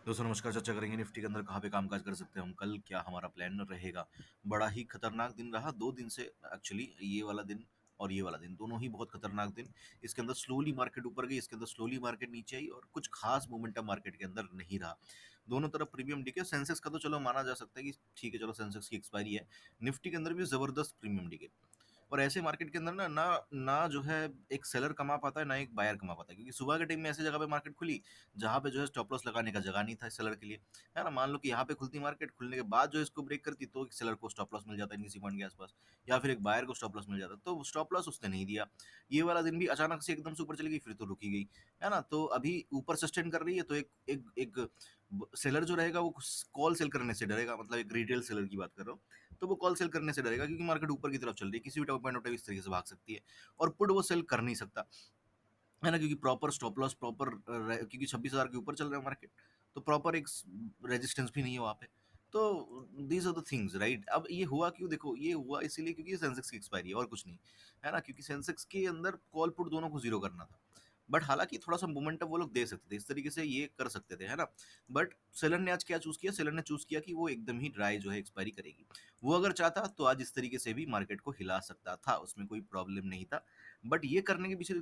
दोस्तों नमस्कार। चर्चा करेंगे निफ्टी के अंदर कहाँ पे कामकाज कर सकते हैं हम कल, क्या हमारा प्लान रहेगा। बड़ा ही खतरनाक दिन रहा 2 दिन से। एक्चुअली ये वाला दिन और ये वाला दिन दोनों ही बहुत खतरनाक दिन। इसके अंदर स्लोली मार्केट ऊपर गई, इसके अंदर स्लोली मार्केट नीचे आई और कुछ खास मोमेंटम मार्केट के अंदर नहीं रहा। दोनों तरफ प्रीमियम दिखे। सेंसेक्स का तो चलो माना जा सकता है कि ठीक है, चलो सेंसेक्स की एक्सपायरी है। निफ्टी के अंदर भी जबरदस्त प्रीमियम दिखे। और ऐसे मार्केट के अंदर ना ना ना जो है एक सेलर कमा पाता है, ना एक बायर कमा पाता है, क्योंकि सुबह के टाइम में ऐसी जगह पे मार्केट खुली जहाँ पे जो है स्टॉप लॉस लगाने का जगह नहीं था सेलर के लिए। है ना, मान लो कि यहाँ पे खुलती मार्केट, खुलने के बाद जो इसको ब्रेक करती तो एक सेलर को स्टॉप लॉस मिल जाता है किसी पॉइंट के आसपास, या फिर एक बायर को स्टॉप लॉस मिल जाता, तो स्टॉप लॉस उसने नहीं दिया। ये वाला दिन भी अचानक से एकदम से ऊपर चली गई, फिर तो रुकी गई। है ना, तो अभी ऊपर सस्टेन कर रही है, तो एक एक एक सेलर जो रहेगा वो कॉल सेल करने से डरेगा, मतलब एक रिटेल सेलर की बात कर रहा हूँ। तो वो कॉल सेल करने से डरेगा क्योंकि मार्केट ऊपर की तरफ चल रही है, किसी भी पॉइंट ऑफ टाइम इस तरीके से भाग सकती है। और पुट वो सेल कर नहीं सकता, है ना, क्योंकि प्रॉपर स्टॉप लॉस प्रॉपर, क्योंकि 26,000 के ऊपर चल रहा है मार्केट, तो प्रॉपर एक रेजिस्टेंस भी नहीं है वहाँ पे। तो these are the things, right. अब ये हुआ क्यों? देखो, ये हुआ इसीलिए क्योंकि सेंसेक्स की एक्सपायरी है और कुछ नहीं। है ना, क्योंकि सेंसेक्स के अंदर कॉल पुट दोनों को जीरो करना था। बट हालांकि थोड़ा सा मोमेंटम वो लोग दे सकते थे, इस तरीके से ये कर सकते थे, है ना। बट सेलर ने आज क्या चूज किया? सेलर ने चूज किया कि वो एकदम ही ड्राई जो है एक्सपायरी करेगी। वो अगर चाहता तो आज इस तरीके से भी मार्केट को हिला सकता था, उसमें कोई प्रॉब्लम नहीं था। बट ये करने के पीछे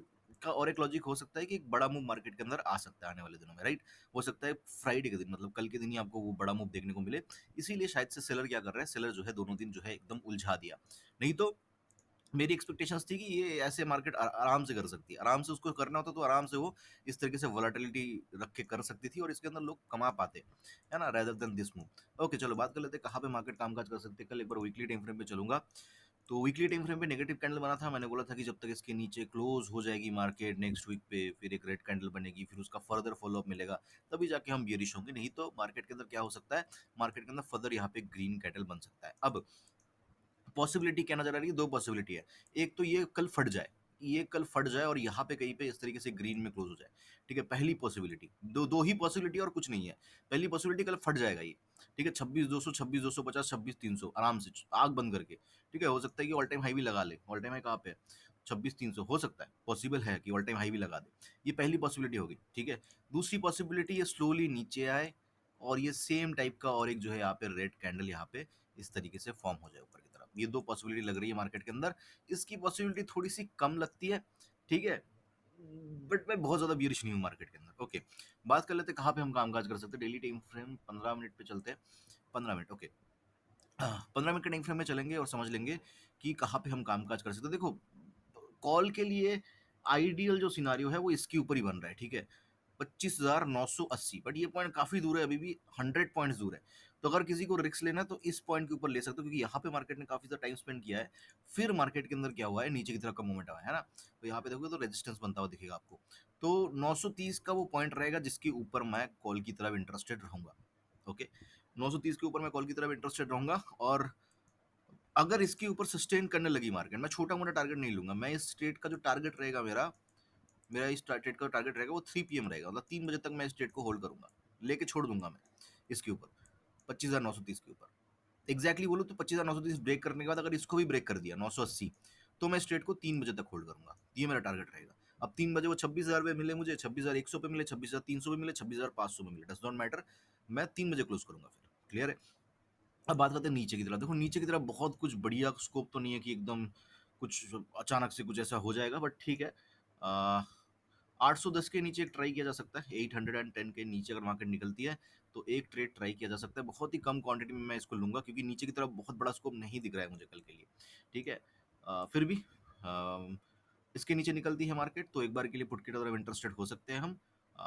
का और एक लॉजिक हो सकता है कि एक बड़ा मूव मार्केट के अंदर आ सकता है आने वाले दिनों में, राइट। हो सकता है फ्राइडे के दिन, मतलब कल के दिन ही आपको वो बड़ा मूव देखने को मिले। इसीलिए शायद से सेलर क्या कर रहा है, सेलर जो है दोनों दिन जो है एकदम उलझा दिया। नहीं तो मेरी एक्सपेक्टेशंस थी कि ये ऐसे मार्केट आराम से कर सकती है, आराम से उसको करना होता तो आराम से वो इस तरीके से वोलेटिलिटी रख के कर सकती थी और इसके अंदर लोग कमा पाते, है ना, rather than this move. Okay, चलो बात कर लेते हैं कहाँ पे मार्केट कामकाज कर सकते हैं कल। एक बार वीकली टाइम फ्रेम पे चलूंगा। तो वीकली टाइम फ्रेम पे नेगेटिव कैंडल बना था, मैंने बोला था कि जब तक इसके नीचे क्लोज हो जाएगी मार्केट नेक्स्ट वीक पे, फिर एक रेड कैंडल बनेगी, फिर उसका फर्दर फॉलोअप मिलेगा, तभी जाके हम बियरिश होंगे। नहीं तो मार्केट के अंदर क्या हो सकता है, मार्केट के अंदर फर्दर यहाँ पे ग्रीन कैंडल बन सकता है। अब पॉसिबिलिटी क्या नजर आ रही है? दो पॉसिबिलिटी है। एक तो ये कल फट जाए, ये कल फट जाए और यहाँ पे कहीं पे इस तरीके से ग्रीन में क्लोज हो जाए। ठीक है, पहली पॉसिबिलिटी। दो ही पॉसिबिलिटी और कुछ नहीं है। पहली पॉसिबिलिटी, कल फट जाएगा ये। ठीक है, 26,200, 26,250, 26,300 आराम से आग बंद करके। ठीक है, हो सकता है कि ऑल टाइम हाई भी लगा ले। ऑल टाइम हाई कहाँ पे है? 26,300। हो सकता है, पॉसिबल है कि ऑल टाइम हाई भी लगा दे। ये पहली पॉसिबिलिटी होगी। ठीक है, दूसरी पॉसिबिलिटी, ये स्लोली नीचे आए और ये सेम टाइप का और एक जो है यहाँ पे रेड कैंडल यहाँ पे इस तरीके से फॉर्म हो जाए ऊपर की तरफ। ये दो पॉसिबिलिटी लग रही है मार्केट के अंदर। इसकी पॉसिबिलिटी थोड़ी सी कम लगती है। ठीक है, बट मैं बहुत ज्यादा बियरिश नहीं हूँ मार्केट के अंदर। ओके, बात कर लेते हैं कहाँ पे हम कामकाज कर सकते हैं। डेली टाइम फ्रेम 15 मिनट पे चलते हैं। 15 मिनट, ओके। 15 मिनट के टाइम फ्रेम में चलेंगे और समझ लेंगे कि कहाँ पे हम कामकाज कर सकते हैं। देखो, कॉल के लिए आइडियल जो सिनारियो है वो इसके ऊपर ही बन रहा है। ठीक है, 25,980, बट ये पॉइंट काफी दूर है, अभी भी 100 पॉइंट्स दूर है। तो अगर किसी को रिस्क लेना है तो इस पॉइंट के ऊपर ले सकते हो, क्योंकि यहाँ पे मार्केट ने काफी ज्यादा टाइम स्पेंड किया है। फिर मार्केट के अंदर क्या हुआ है, नीचे की तरफ का मूवमेंट आया है ना। तो यहाँ पे देखोगे तो रेजिस्टेंस बनता हुआ दिखेगा आपको। तो 930 का वो पॉइंट रहेगा जिसके ऊपर मैं कॉल की तरफ इंटरेस्टेड रहूंगा। ओके, 930 के ऊपर मैं कॉल की तरफ इंटरेस्टेड रहूंगा। और अगर इसके ऊपर सस्टेन करने लगी मार्केट, मैं छोटा मोटा टारगेट नहीं लूंगा। मैं इस ट्रेड का जो टारगेट रहेगा मेरा मेरा इस ट्रेड का टारगेट रहेगा वो 3 PM रहेगा, मतलब 3 बजे तक मैं इस ट्रेड को होल्ड करूंगा। लेके छोड़ दूंगा मैं इसके ऊपर, 25,930 के ऊपर। एग्जैक्टली बोलूँ तो 25,930 ब्रेक करने के बाद अगर इसको भी ब्रेक कर दिया 980, तो मैं इस ट्रेड को 3 बजे तक होल्ड करूंगा। ये मेरा टारगेट रहेगा। अब 3 बजे वो 26,000 पे मिले मुझे, 26,100 पे मिले, 26,300 पे मिले, 26,500 पे मिले, डज नॉट मैटर। मैं 3 बजे क्लोज करूंगा फिर। क्लियर है? अब बात करते हैं नीचे की तरफ। देखो, नीचे की तरफ बहुत कुछ बढ़िया स्कोप तो नहीं है कि एकदम कुछ अचानक से कुछ ऐसा हो जाएगा, बट ठीक है। 810 के नीचे एक ट्राई किया जा सकता है। 810 के नीचे अगर मार्केट निकलती है तो एक ट्रेड ट्राई किया जा सकता है। बहुत ही कम क्वांटिटी में मैं इसको लूंगा, क्योंकि नीचे की तरफ बहुत बड़ा स्कोप नहीं दिख रहा है मुझे कल के लिए। ठीक है, फिर भी इसके नीचे निकलती है मार्केट तो एक बार के लिए पुट की तरफ इंटरेस्टेड हो सकते हैं हम।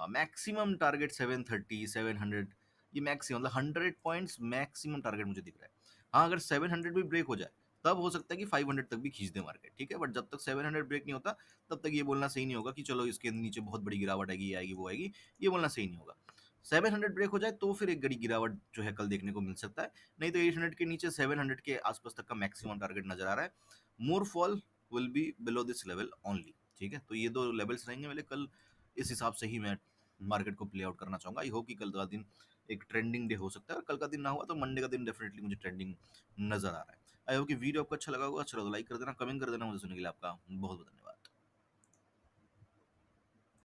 मैक्सिमम टारगेट 730, 700, ये मैक्सिमम, मतलब 100 पॉइंट्स मैक्सिमम टारगेट मुझे दिख रहा है। हाँ, अगर 700 भी ब्रेक हो जाए तब हो सकता है कि 500 तक भी खींच दे मार्केट। ठीक है, बट जब तक 700 ब्रेक नहीं होता तब तक ये बोलना सही नहीं होगा कि चलो इसके नीचे बहुत बड़ी गिरावट आएगी, ये आएगी वो आएगी। ये बोलना सही नहीं होगा। 700 ब्रेक हो जाए तो फिर एक बड़ी गिरावट जो है कल देखने को मिल सकता है। नहीं तो 800 के नीचे 700 के आसपास तक का मैक्सिमम टारगेट नजर आ रहा है। More fall will be below this level only. ठीक है, तो ये दो लेवल्स रहेंगे मेरे कल। इस हिसाब से ही मैं मार्केट को प्ले आउट करना चाहूंगा। आई होप कि कल का दिन एक ट्रेंडिंग डे हो सकता है, और कल का दिन ना हुआ तो मंडे का दिन डेफिनेटली मुझे ट्रेंडिंग नजर आ रहा है। आई होप कि वीडियो आपको अच्छा लगा होगा। अच्छा लगा तो लाइक कर देना, कमेंट कर देना। मुझे सुनने के लिए आपका बहुत बहुत धन्यवाद।